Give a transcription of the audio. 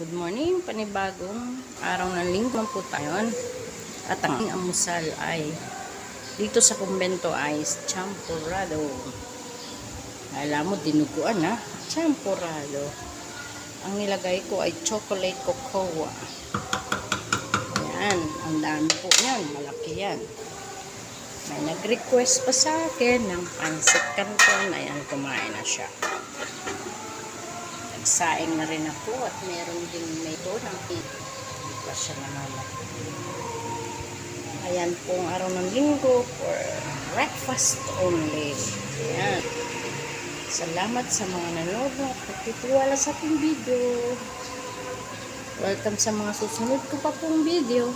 Good morning, panibagong araw ng linggo po tayo. At ang aking almusal ay dito sa kumbento ay champurrado. Alam mo, dinuguan ha, champurrado. Ang nilagay ko ay chocolate cocoa. Ayan, ang dami po yan, malaki yan. May nag-request pa sa akin ng pancit canton. Ayan, kumain na siya. Nagsaing na rin ako at meron ding may ito ng cake. Hindi pa siya namamatay. Ayan pong araw ng linggo for breakfast only. Ayan. Salamat sa mga nanonood at nagtitiwala sa aking video. Welcome sa mga susunod ko pa pong video.